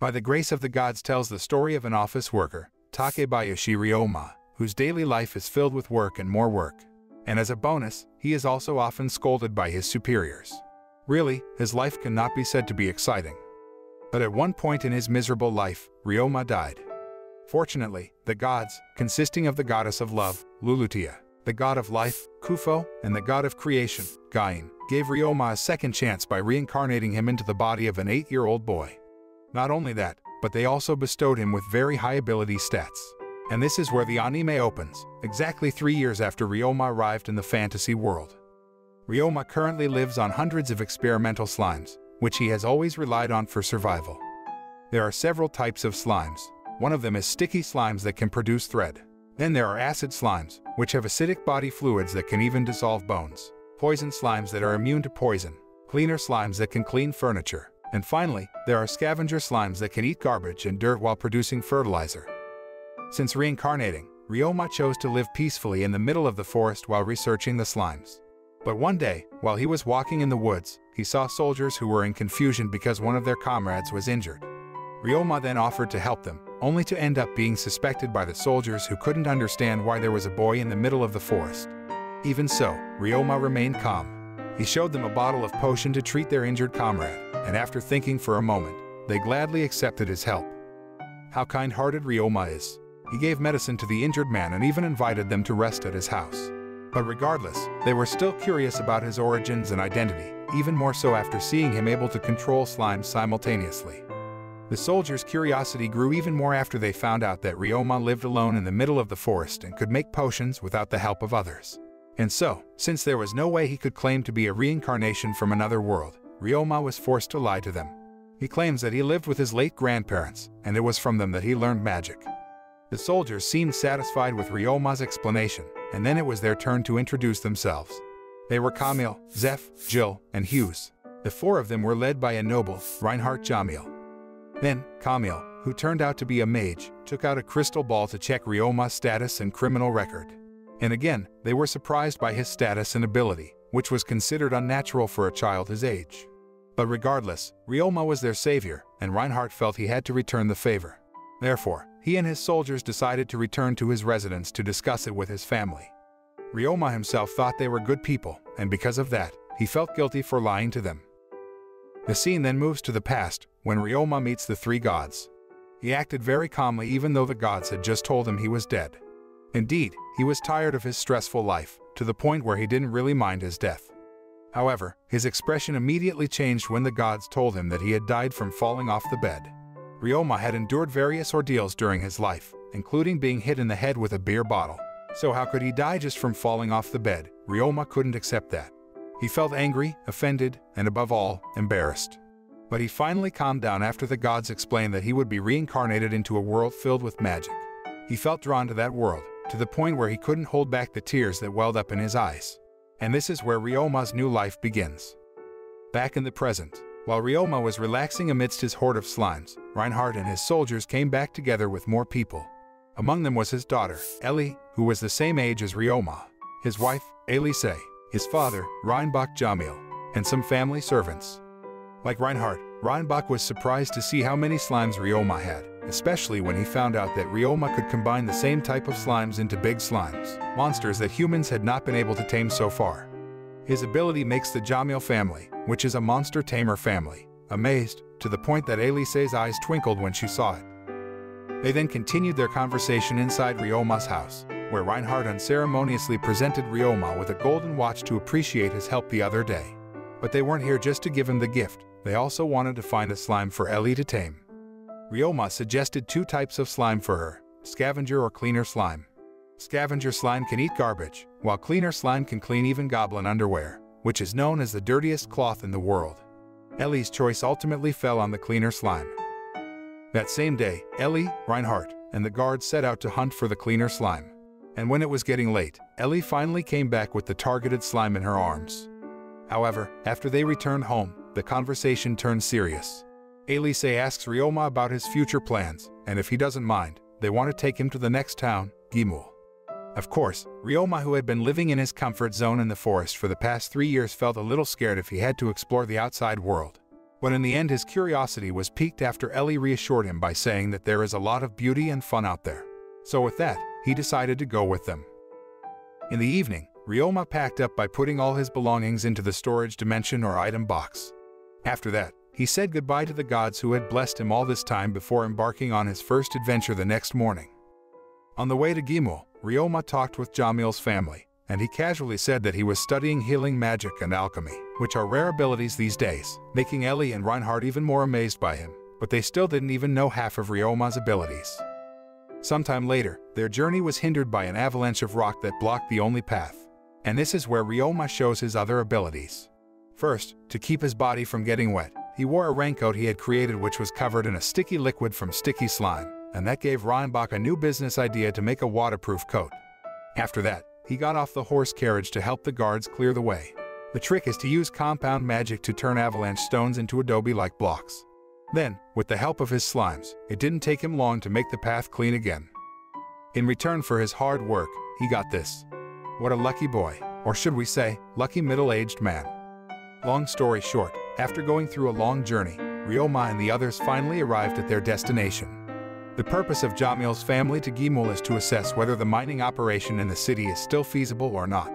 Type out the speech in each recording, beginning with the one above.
By the Grace of the Gods tells the story of an office worker, Takebayashi Ryouma, whose daily life is filled with work and more work. And as a bonus, he is also often scolded by his superiors. Really, his life cannot be said to be exciting. But at one point in his miserable life, Ryouma died. Fortunately, the gods, consisting of the goddess of love, Lulutia, the god of life, Kufo, and the god of creation, Gain, gave Ryouma a second chance by reincarnating him into the body of an 8-year-old boy. Not only that, but they also bestowed him with very high ability stats. And this is where the anime opens, exactly 3 years after Ryouma arrived in the fantasy world. Ryouma currently lives on hundreds of experimental slimes, which he has always relied on for survival. There are several types of slimes. One of them is sticky slimes that can produce thread. Then there are acid slimes, which have acidic body fluids that can even dissolve bones. Poison slimes that are immune to poison. Cleaner slimes that can clean furniture. And finally, there are scavenger slimes that can eat garbage and dirt while producing fertilizer. Since reincarnating, Ryouma chose to live peacefully in the middle of the forest while researching the slimes. But one day, while he was walking in the woods, he saw soldiers who were in confusion because one of their comrades was injured. Ryouma then offered to help them, only to end up being suspected by the soldiers who couldn't understand why there was a boy in the middle of the forest. Even so, Ryouma remained calm. He showed them a bottle of potion to treat their injured comrade, and after thinking for a moment, they gladly accepted his help. How kind-hearted Ryouma is. He gave medicine to the injured man and even invited them to rest at his house. But regardless, they were still curious about his origins and identity, even more so after seeing him able to control slimes simultaneously. The soldiers' curiosity grew even more after they found out that Ryouma lived alone in the middle of the forest and could make potions without the help of others. And so, since there was no way he could claim to be a reincarnation from another world, Ryouma was forced to lie to them. He claims that he lived with his late grandparents, and it was from them that he learned magic. The soldiers seemed satisfied with Ryouma's explanation, and then it was their turn to introduce themselves. They were Camille, Zeph, Jill, and Hughes. The 4 of them were led by a noble, Reinhardt Jamil. Then, Camille, who turned out to be a mage, took out a crystal ball to check Ryouma's status and criminal record. And again, they were surprised by his status and ability, which was considered unnatural for a child his age. But regardless, Ryouma was their savior, and Reinhardt felt he had to return the favor. Therefore, he and his soldiers decided to return to his residence to discuss it with his family. Ryouma himself thought they were good people, and because of that, he felt guilty for lying to them. The scene then moves to the past, when Ryouma meets the 3 gods. He acted very calmly even though the gods had just told him he was dead. Indeed, he was tired of his stressful life, to the point where he didn't really mind his death. However, his expression immediately changed when the gods told him that he had died from falling off the bed. Ryouma had endured various ordeals during his life, including being hit in the head with a beer bottle. So how could he die just from falling off the bed? Ryouma couldn't accept that. He felt angry, offended, and above all, embarrassed. But he finally calmed down after the gods explained that he would be reincarnated into a world filled with magic. He felt drawn to that world, to the point where he couldn't hold back the tears that welled up in his eyes. And this is where Ryouma's new life begins. Back in the present, while Ryouma was relaxing amidst his horde of slimes, Reinhardt and his soldiers came back together with more people. Among them was his daughter, Ellie, who was the same age as Ryouma, his wife, Elicit, his father, Reinbach Jamil, and some family servants. Like Reinhardt, Reinbach was surprised to see how many slimes Ryouma had, especially when he found out that Ryouma could combine the same type of slimes into big slimes, monsters that humans had not been able to tame so far. His ability makes the Jamil family, which is a monster tamer family, amazed, to the point that Elicit's eyes twinkled when she saw it. They then continued their conversation inside Ryouma's house, where Reinhardt unceremoniously presented Ryouma with a golden watch to appreciate his help the other day. But they weren't here just to give him the gift, they also wanted to find a slime for Ellie to tame. Ryouma suggested 2 types of slime for her, scavenger or cleaner slime. Scavenger slime can eat garbage, while cleaner slime can clean even goblin underwear, which is known as the dirtiest cloth in the world. Ellie's choice ultimately fell on the cleaner slime. That same day, Ellie, Reinhardt, and the guards set out to hunt for the cleaner slime. And when it was getting late, Ellie finally came back with the targeted slime in her arms. However, after they returned home, the conversation turned serious. Elicit asks Ryouma about his future plans, and if he doesn't mind, they want to take him to the next town, Gimul. Of course, Ryouma, who had been living in his comfort zone in the forest for the past 3 years, felt a little scared if he had to explore the outside world. But in the end his curiosity was piqued after Ellie reassured him by saying that there is a lot of beauty and fun out there. So with that, he decided to go with them. In the evening, Ryouma packed up by putting all his belongings into the storage dimension or item box. After that, he said goodbye to the gods who had blessed him all this time before embarking on his first adventure the next morning. On the way to Gimul, Ryouma talked with Jamil's family, and he casually said that he was studying healing magic and alchemy, which are rare abilities these days, making Ellie and Reinhardt even more amazed by him, but they still didn't even know half of Ryouma's abilities. Sometime later, their journey was hindered by an avalanche of rock that blocked the only path, and this is where Ryouma shows his other abilities. First, to keep his body from getting wet, he wore a raincoat he had created which was covered in a sticky liquid from sticky slime, and that gave Reinbach a new business idea to make a waterproof coat. After that, he got off the horse carriage to help the guards clear the way. The trick is to use compound magic to turn avalanche stones into adobe-like blocks. Then, with the help of his slimes, it didn't take him long to make the path clean again. In return for his hard work, he got this. What a lucky boy, or should we say, lucky middle-aged man. Long story short, after going through a long journey, Ryouma and the others finally arrived at their destination. The purpose of Jamil's family to Gimul is to assess whether the mining operation in the city is still feasible or not.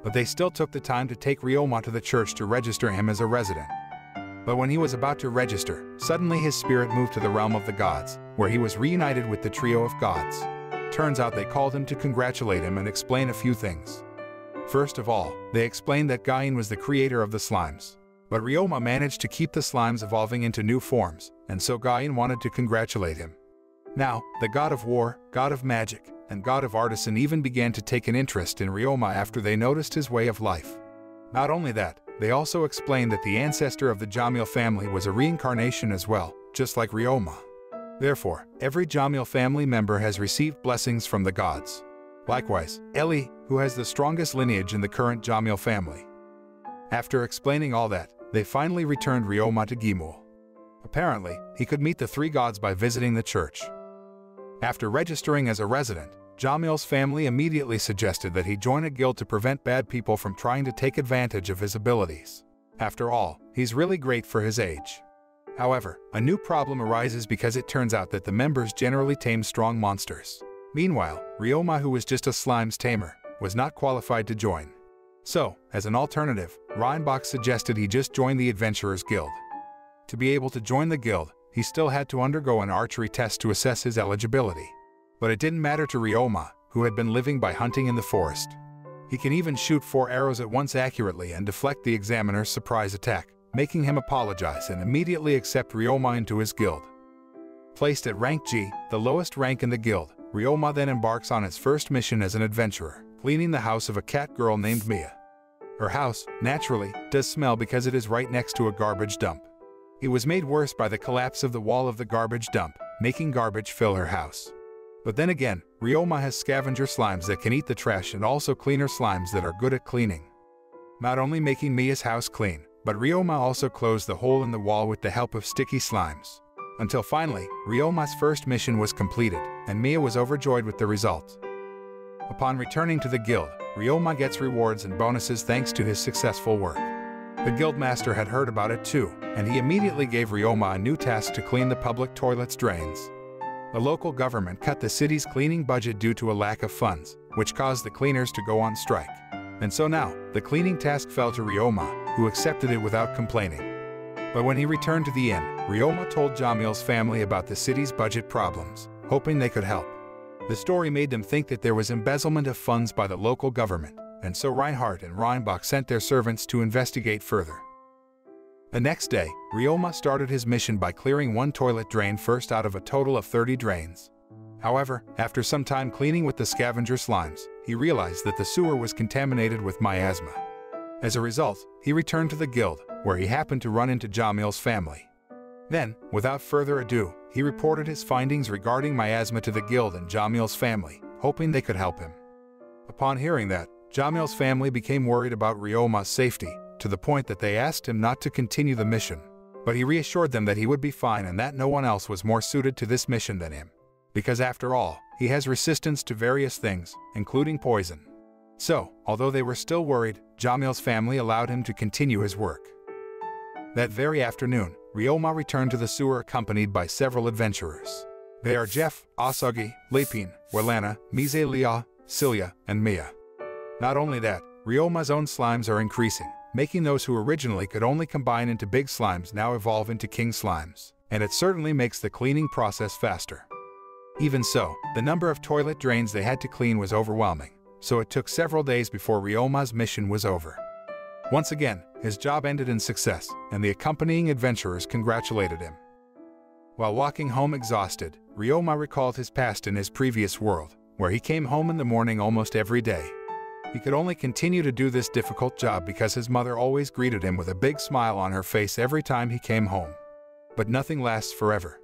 But they still took the time to take Ryouma to the church to register him as a resident. But when he was about to register, suddenly his spirit moved to the realm of the gods, where he was reunited with the trio of gods. Turns out they called him to congratulate him and explain a few things. First of all, they explained that Gain was the creator of the slimes. But Ryouma managed to keep the slimes evolving into new forms, and so Gain wanted to congratulate him. Now, the god of war, god of magic, and god of artisan even began to take an interest in Ryouma after they noticed his way of life. Not only that, they also explained that the ancestor of the Jamil family was a reincarnation as well, just like Ryouma. Therefore, every Jamil family member has received blessings from the gods. Likewise, Ellie, who has the strongest lineage in the current Jamil family. After explaining all that, they finally returned Ryouma to Gimul. Apparently, he could meet the three gods by visiting the church. After registering as a resident, Jamil's family immediately suggested that he join a guild to prevent bad people from trying to take advantage of his abilities. After all, he's really great for his age. However, a new problem arises because it turns out that the members generally tame strong monsters. Meanwhile, Ryouma, who was just a slime's tamer, was not qualified to join. So, as an alternative, Reinbach suggested he just join the Adventurers Guild. To be able to join the guild, he still had to undergo an archery test to assess his eligibility. But it didn't matter to Ryouma, who had been living by hunting in the forest. He can even shoot 4 arrows at once accurately and deflect the examiner's surprise attack, making him apologize and immediately accept Ryouma into his guild. Placed at rank G, the lowest rank in the guild, Ryouma then embarks on his first mission as an adventurer, cleaning the house of a cat girl named Mia. Her house, naturally, does smell because it is right next to a garbage dump. It was made worse by the collapse of the wall of the garbage dump, making garbage fill her house. But then again, Ryouma has scavenger slimes that can eat the trash and also cleaner slimes that are good at cleaning. Not only making Mia's house clean, but Ryouma also closed the hole in the wall with the help of sticky slimes. Until finally, Ryouma's first mission was completed, and Mia was overjoyed with the result. Upon returning to the guild, Ryouma gets rewards and bonuses thanks to his successful work. The guildmaster had heard about it too, and he immediately gave Ryouma a new task to clean the public toilets' drains. The local government cut the city's cleaning budget due to a lack of funds, which caused the cleaners to go on strike. And so now, the cleaning task fell to Ryouma, who accepted it without complaining. But when he returned to the inn, Ryouma told Jamil's family about the city's budget problems, hoping they could help. The story made them think that there was embezzlement of funds by the local government, and so Reinhardt and Reinbach sent their servants to investigate further. The next day, Ryouma started his mission by clearing 1 toilet drain first out of a total of 30 drains. However, after some time cleaning with the scavenger slimes, he realized that the sewer was contaminated with miasma. As a result, he returned to the guild, where he happened to run into Jamil's family. Then, without further ado, he reported his findings regarding miasma to the guild and Jamil's family, hoping they could help him. Upon hearing that, Jamil's family became worried about Ryouma's safety, to the point that they asked him not to continue the mission. But he reassured them that he would be fine and that no one else was more suited to this mission than him. Because after all, he has resistance to various things, including poison. So, although they were still worried, Jamil's family allowed him to continue his work. That very afternoon, Ryouma returned to the sewer accompanied by several adventurers. They are Jeff, Asagi, Lapine, Welana, Mise Lia, Cilia, and Mia. Not only that, Ryouma's own slimes are increasing, making those who originally could only combine into big slimes now evolve into king slimes, and it certainly makes the cleaning process faster. Even so, the number of toilet drains they had to clean was overwhelming, so it took several days before Ryouma's mission was over. Once again, his job ended in success, and the accompanying adventurers congratulated him. While walking home exhausted, Ryouma recalled his past in his previous world, where he came home in the morning almost every day. He could only continue to do this difficult job because his mother always greeted him with a big smile on her face every time he came home. But nothing lasts forever.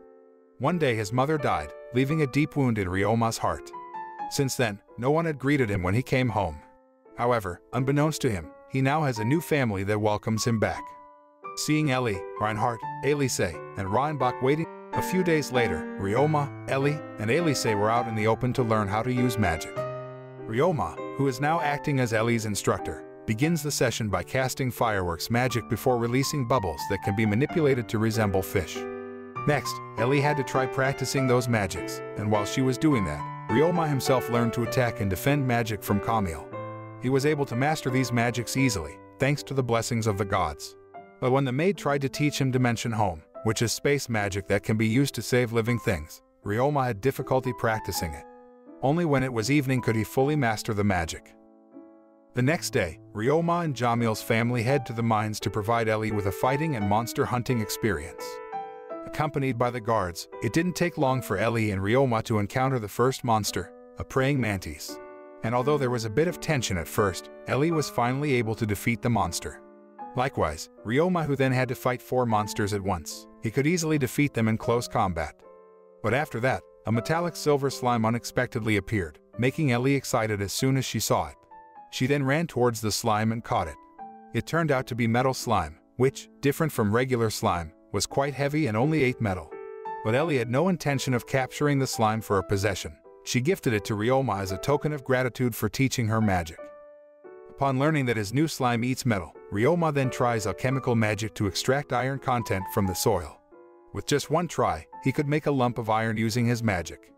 One day his mother died, leaving a deep wound in Ryouma's heart. Since then, no one had greeted him when he came home. However, unbeknownst to him, he now has a new family that welcomes him back. Seeing Ellie, Reinhardt, Elicit, and Reinbach waiting, a few days later, Ryouma, Ellie, and Elicit were out in the open to learn how to use magic. Ryouma, who is now acting as Ellie's instructor, begins the session by casting fireworks magic before releasing bubbles that can be manipulated to resemble fish. Next, Ellie had to try practicing those magics, and while she was doing that, Ryouma himself learned to attack and defend magic from Camille. He was able to master these magics easily, thanks to the blessings of the gods. But when the maid tried to teach him Dimension Home, which is space magic that can be used to save living things, Ryouma had difficulty practicing it. Only when it was evening could he fully master the magic. The next day, Ryouma and Jamil's family head to the mines to provide Ellie with a fighting and monster hunting experience. Accompanied by the guards, it didn't take long for Ellie and Ryouma to encounter the first monster, a praying mantis. And although there was a bit of tension at first, Ellie was finally able to defeat the monster. Likewise, Ryouma, who then had to fight 4 monsters at once, he could easily defeat them in close combat. But after that, a metallic silver slime unexpectedly appeared, making Ellie excited as soon as she saw it. She then ran towards the slime and caught it. It turned out to be metal slime, which, different from regular slime, was quite heavy and only ate metal. But Ellie had no intention of capturing the slime for her possession. She gifted it to Ryouma as a token of gratitude for teaching her magic. Upon learning that his new slime eats metal, Ryouma then tries alchemical magic to extract iron content from the soil. With just one try, he could make a lump of iron using his magic.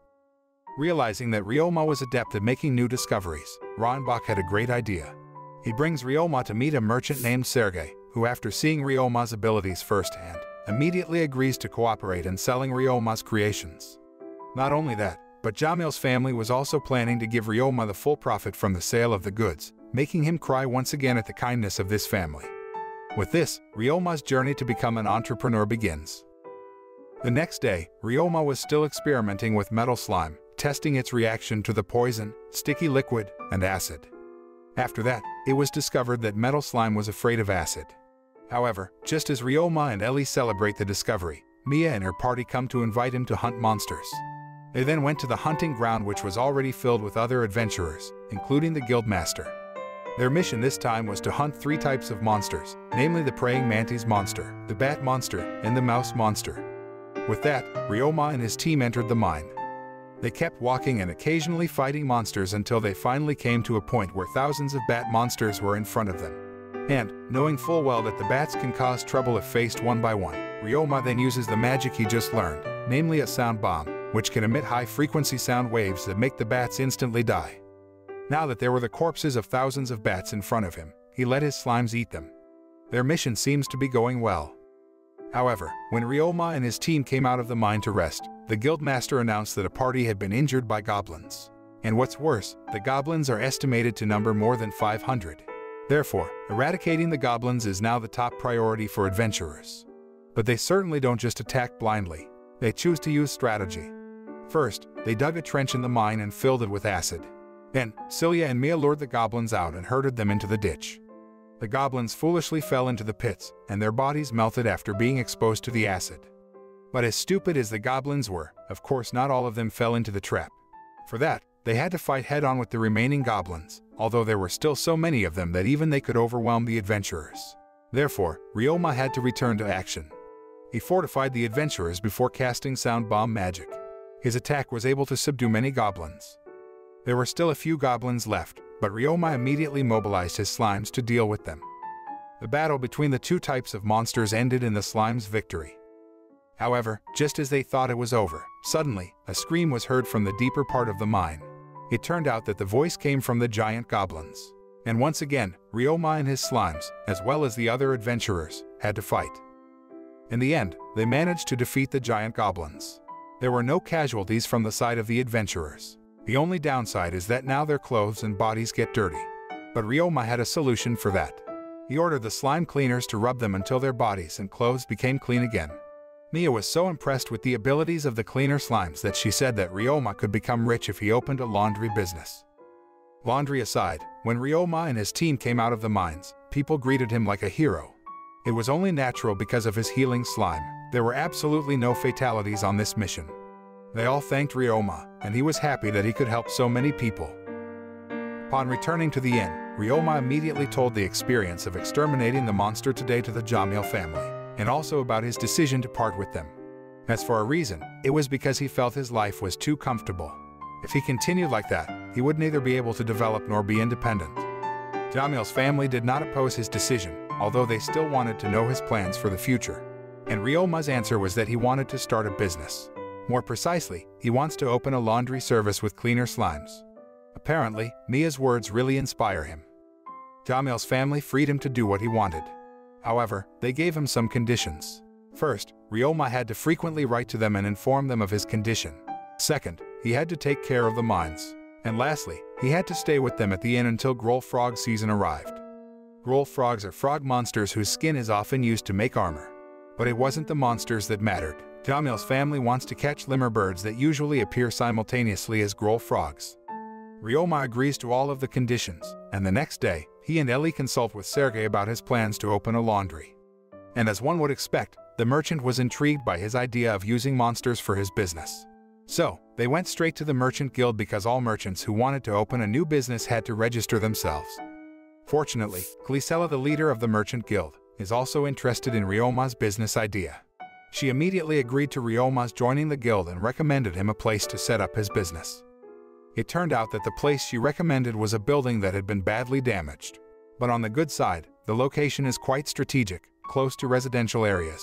Realizing that Ryouma was adept at making new discoveries, Reinbach had a great idea. He brings Ryouma to meet a merchant named Sergei, who after seeing Ryouma's abilities firsthand, immediately agrees to cooperate in selling Ryouma's creations. Not only that, but Jamil's family was also planning to give Ryouma the full profit from the sale of the goods, making him cry once again at the kindness of this family. With this, Ryouma's journey to become an entrepreneur begins. The next day, Ryouma was still experimenting with metal slime, testing its reaction to the poison, sticky liquid, and acid. After that, it was discovered that metal slime was afraid of acid. However, just as Ryouma and Ellie celebrate the discovery, Mia and her party come to invite him to hunt monsters. They then went to the hunting ground, which was already filled with other adventurers, including the guildmaster. Their mission this time was to hunt 3 types of monsters, namely the praying mantis monster, the bat monster, and the mouse monster. With that, Ryouma and his team entered the mine. They kept walking and occasionally fighting monsters until they finally came to a point where thousands of bat monsters were in front of them. And, knowing full well that the bats can cause trouble if faced one by one, Ryouma then uses the magic he just learned, namely a sound bomb, which can emit high-frequency sound waves that make the bats instantly die. Now that there were the corpses of thousands of bats in front of him, he let his slimes eat them. Their mission seems to be going well. However, when Ryouma and his team came out of the mine to rest, the guildmaster announced that a party had been injured by goblins. And what's worse, the goblins are estimated to number more than 500. Therefore, eradicating the goblins is now the top priority for adventurers. But they certainly don't just attack blindly. They choose to use strategy. First, they dug a trench in the mine and filled it with acid. Then, Cilia and Mia lured the goblins out and herded them into the ditch. The goblins foolishly fell into the pits, and their bodies melted after being exposed to the acid. But as stupid as the goblins were, of course not all of them fell into the trap. For that, they had to fight head-on with the remaining goblins, although there were still so many of them that even they could overwhelm the adventurers. Therefore, Ryouma had to return to action. He fortified the adventurers before casting sound bomb magic. His attack was able to subdue many goblins. There were still a few goblins left, but Ryouma immediately mobilized his slimes to deal with them. The battle between the 2 types of monsters ended in the slimes' victory. However, just as they thought it was over, suddenly, a scream was heard from the deeper part of the mine. It turned out that the voice came from the giant goblins. And once again, Ryouma and his slimes, as well as the other adventurers, had to fight. In the end, they managed to defeat the giant goblins. There were no casualties from the side of the adventurers. The only downside is that now their clothes and bodies get dirty. But Ryouma had a solution for that. He ordered the slime cleaners to rub them until their bodies and clothes became clean again. Mia was so impressed with the abilities of the cleaner slimes that she said that Ryouma could become rich if he opened a laundry business. Laundry aside, when Ryouma and his team came out of the mines, people greeted him like a hero. It was only natural because of his healing slime. There were absolutely no fatalities on this mission. They all thanked Ryouma, and he was happy that he could help so many people. Upon returning to the inn, Ryouma immediately told the experience of exterminating the monster today to the Jamil family, and also about his decision to part with them. As for a reason, it was because he felt his life was too comfortable. If he continued like that, he would neither be able to develop nor be independent. Jamil's family did not oppose his decision, although they still wanted to know his plans for the future. And Ryouma's answer was that he wanted to start a business. More precisely, he wants to open a laundry service with cleaner slimes. Apparently, Mia's words really inspire him. Jamil's family freed him to do what he wanted. However, they gave him some conditions. First, Ryouma had to frequently write to them and inform them of his condition. Second, he had to take care of the mines. And lastly, he had to stay with them at the inn until Groll frog season arrived. Groll frogs are frog monsters whose skin is often used to make armor. But it wasn't the monsters that mattered. Jamil's family wants to catch lemur birds that usually appear simultaneously as Groll frogs. Ryouma agrees to all of the conditions, and the next day, he and Ellie consult with Sergei about his plans to open a laundry. And as one would expect, the merchant was intrigued by his idea of using monsters for his business. So, they went straight to the merchant guild because all merchants who wanted to open a new business had to register themselves. Fortunately, Glisella, the leader of the merchant guild, is also interested in Ryouma's business idea. She immediately agreed to Ryouma's joining the guild and recommended him a place to set up his business. It turned out that the place she recommended was a building that had been badly damaged. But on the good side, the location is quite strategic, close to residential areas.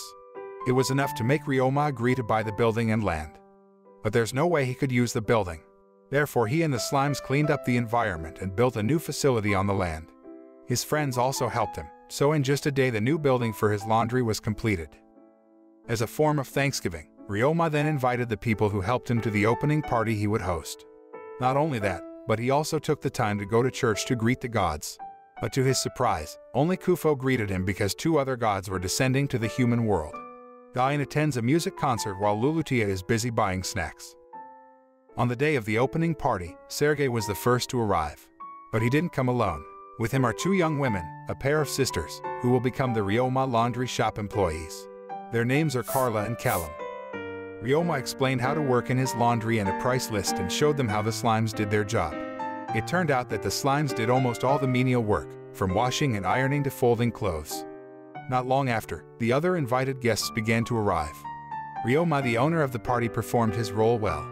It was enough to make Ryouma agree to buy the building and land. But there's no way he could use the building. Therefore, he and the slimes cleaned up the environment and built a new facility on the land. His friends also helped him, so in just a day the new building for his laundry was completed. As a form of thanksgiving, Ryouma then invited the people who helped him to the opening party he would host. Not only that, but he also took the time to go to church to greet the gods. But to his surprise, only Kufo greeted him because two other gods were descending to the human world. Dain attends a music concert while Lulutia is busy buying snacks. On the day of the opening party, Sergei was the first to arrive. But he didn't come alone. With him are two young women, a pair of sisters, who will become the Ryouma laundry shop employees. Their names are Carla and Callum. Ryouma explained how to work in his laundry and a price list and showed them how the slimes did their job. It turned out that the slimes did almost all the menial work, from washing and ironing to folding clothes. Not long after, the other invited guests began to arrive. Ryouma, the owner of the party, performed his role well.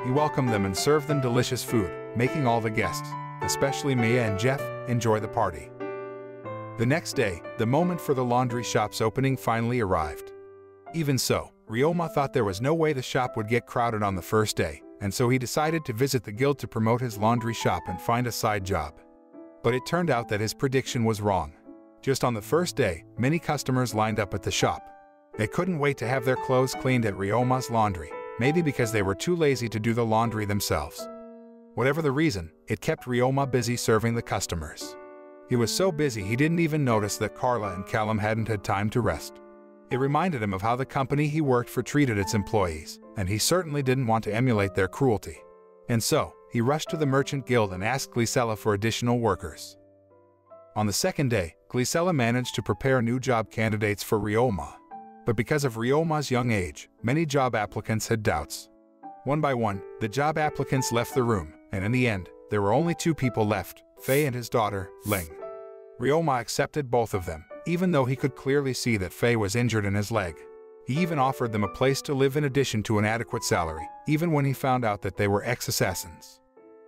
He welcomed them and served them delicious food, making all the guests, especially Mia and Jeff, enjoy the party. The next day, the moment for the laundry shop's opening finally arrived. Even so, Ryouma thought there was no way the shop would get crowded on the first day, and so he decided to visit the guild to promote his laundry shop and find a side job. But it turned out that his prediction was wrong. Just on the first day, many customers lined up at the shop. They couldn't wait to have their clothes cleaned at Ryouma's laundry, maybe because they were too lazy to do the laundry themselves. Whatever the reason, it kept Ryouma busy serving the customers. He was so busy he didn't even notice that Carla and Callum hadn't had time to rest. It reminded him of how the company he worked for treated its employees, and he certainly didn't want to emulate their cruelty. And so, he rushed to the merchant guild and asked Glisella for additional workers. On the second day, Glisella managed to prepare new job candidates for Ryouma. But because of Ryouma's young age, many job applicants had doubts. One by one, the job applicants left the room, and in the end, there were only two people left, Faye and his daughter, Ling. Ryouma accepted both of them, even though he could clearly see that Faye was injured in his leg. He even offered them a place to live in addition to an adequate salary, even when he found out that they were ex-assassins.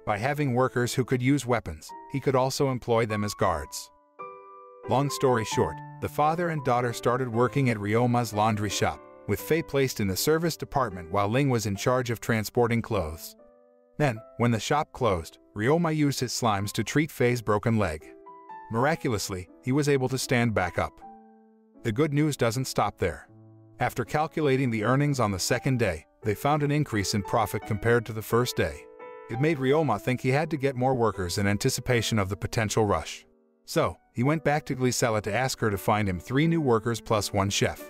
By having workers who could use weapons, he could also employ them as guards. Long story short, the father and daughter started working at Ryouma's laundry shop, with Faye placed in the service department while Ling was in charge of transporting clothes. Then, when the shop closed, Ryouma used his slimes to treat Faye's broken leg. Miraculously, he was able to stand back up. The good news doesn't stop there. After calculating the earnings on the second day, they found an increase in profit compared to the first day. It made Ryouma think he had to get more workers in anticipation of the potential rush. So, he went back to Glisella to ask her to find him 3 new workers plus 1 chef.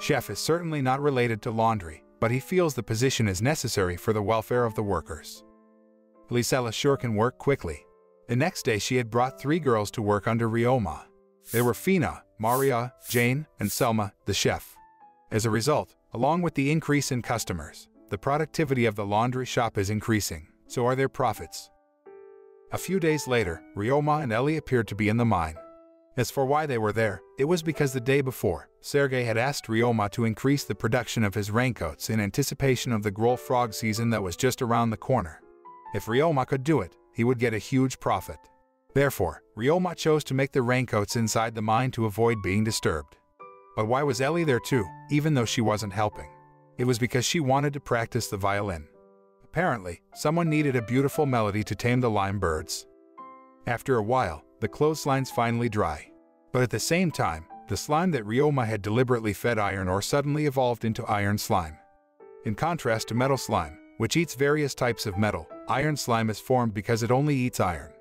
Chef is certainly not related to laundry, but he feels the position is necessary for the welfare of the workers. Glisella sure can work quickly. The next day she had brought 3 girls to work under Ryouma. They were Fina, Maria, Jane, and Selma, the chef. As a result, along with the increase in customers, the productivity of the laundry shop is increasing, so are their profits. A few days later, Ryouma and Ellie appeared to be in the mine. As for why they were there, it was because the day before, Sergei had asked Ryouma to increase the production of his raincoats in anticipation of the Groll frog season that was just around the corner. If Ryouma could do it, he would get a huge profit. Therefore, Ryouma chose to make the raincoats inside the mine to avoid being disturbed. But why was Ellie there too, even though she wasn't helping? It was because she wanted to practice the violin. Apparently, someone needed a beautiful melody to tame the lime birds. After a while, the clotheslines finally dry. But at the same time, the slime that Ryouma had deliberately fed iron ore suddenly evolved into iron slime. In contrast to metal slime, which eats various types of metal, iron slime is formed because it only eats iron.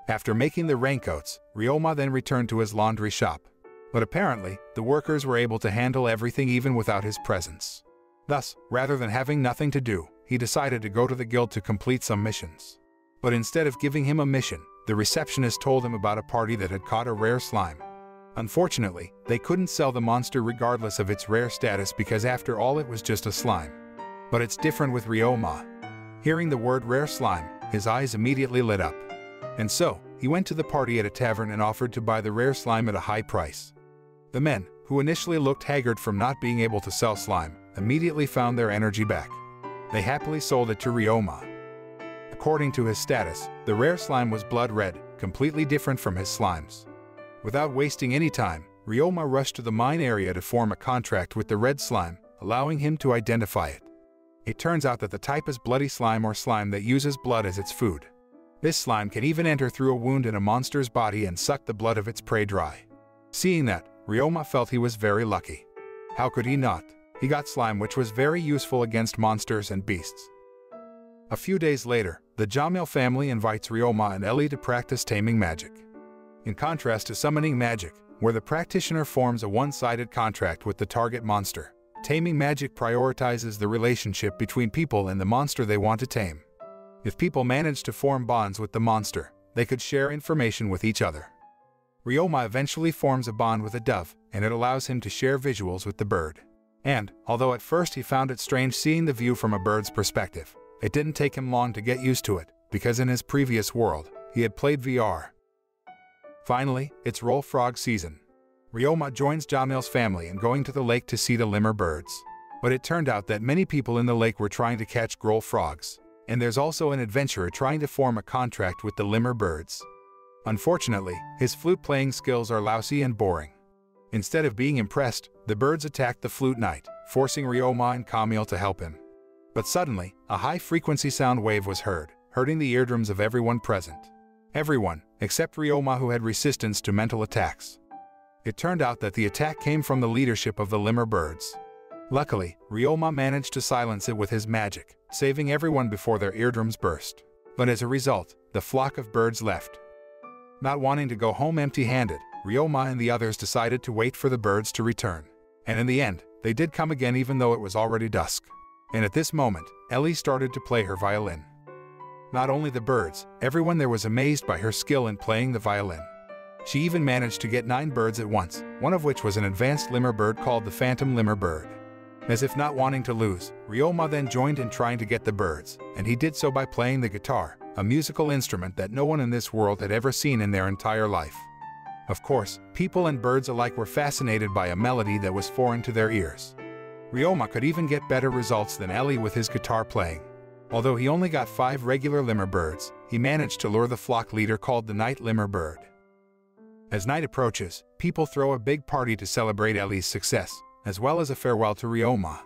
After making the raincoats, Ryouma then returned to his laundry shop. But apparently, the workers were able to handle everything even without his presence. Thus, rather than having nothing to do, he decided to go to the guild to complete some missions. But instead of giving him a mission, the receptionist told him about a party that had caught a rare slime. Unfortunately, they couldn't sell the monster regardless of its rare status because after all it was just a slime. But it's different with Ryouma. Hearing the word rare slime, his eyes immediately lit up. And so, he went to the party at a tavern and offered to buy the rare slime at a high price. The men, who initially looked haggard from not being able to sell slime, immediately found their energy back. They happily sold it to Ryouma. According to his status, the rare slime was blood red, completely different from his slimes. Without wasting any time, Ryouma rushed to the mine area to form a contract with the red slime, allowing him to identify it. It turns out that the type is bloody slime or slime that uses blood as its food. This slime can even enter through a wound in a monster's body and suck the blood of its prey dry. Seeing that, Ryouma felt he was very lucky. How could he not? He got slime which was very useful against monsters and beasts. A few days later, the Jamil family invites Ryouma and Ellie to practice taming magic. In contrast to summoning magic, where the practitioner forms a one-sided contract with the target monster, taming magic prioritizes the relationship between people and the monster they want to tame. If people manage to form bonds with the monster, they could share information with each other. Ryouma eventually forms a bond with a dove, and it allows him to share visuals with the bird. And, although at first he found it strange seeing the view from a bird's perspective, it didn't take him long to get used to it, because in his previous world, he had played VR. Finally, it's Groll frog season. Ryouma joins Jamil's family in going to the lake to see the lemur birds. But it turned out that many people in the lake were trying to catch Groll frogs, and there's also an adventurer trying to form a contract with the lemur birds. Unfortunately, his flute-playing skills are lousy and boring. Instead of being impressed, the birds attacked the flute knight, forcing Ryouma and Camille to help him. But suddenly, a high-frequency sound wave was heard, hurting the eardrums of everyone present. Everyone, except Ryouma, who had resistance to mental attacks. It turned out that the attack came from the leadership of the lemur birds. Luckily, Ryouma managed to silence it with his magic, saving everyone before their eardrums burst. But as a result, the flock of birds left. Not wanting to go home empty-handed, Ryouma and the others decided to wait for the birds to return. And in the end, they did come again even though it was already dusk. And at this moment, Ellie started to play her violin. Not only the birds, everyone there was amazed by her skill in playing the violin. She even managed to get 9 birds at once, one of which was an advanced lemur bird called the phantom lemur bird. As if not wanting to lose, Ryouma then joined in trying to get the birds, and he did so by playing the guitar, a musical instrument that no one in this world had ever seen in their entire life. Of course, people and birds alike were fascinated by a melody that was foreign to their ears. Ryouma could even get better results than Ellie with his guitar playing. Although he only got 5 regular lemur birds, he managed to lure the flock leader called the night lemur bird. As night approaches, people throw a big party to celebrate Ellie's success, as well as a farewell to Ryouma.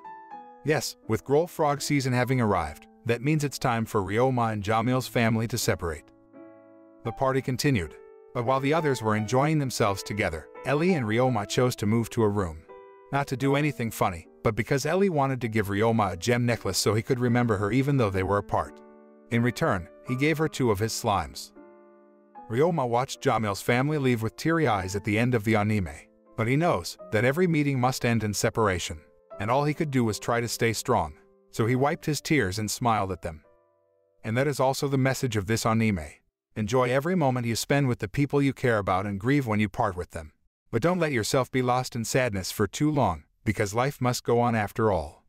Yes, with Growl Frog season having arrived, that means it's time for Ryouma and Jamil's family to separate. The party continued, but while the others were enjoying themselves together, Ellie and Ryouma chose to move to a room. Not to do anything funny, but because Ellie wanted to give Ryouma a gem necklace so he could remember her even though they were apart. In return, he gave her 2 of his slimes. Ryouma watched Jamil's family leave with teary eyes at the end of the anime, but he knows that every meeting must end in separation, and all he could do was try to stay strong, so he wiped his tears and smiled at them. And that is also the message of this anime. Enjoy every moment you spend with the people you care about and grieve when you part with them. But don't let yourself be lost in sadness for too long, because life must go on after all.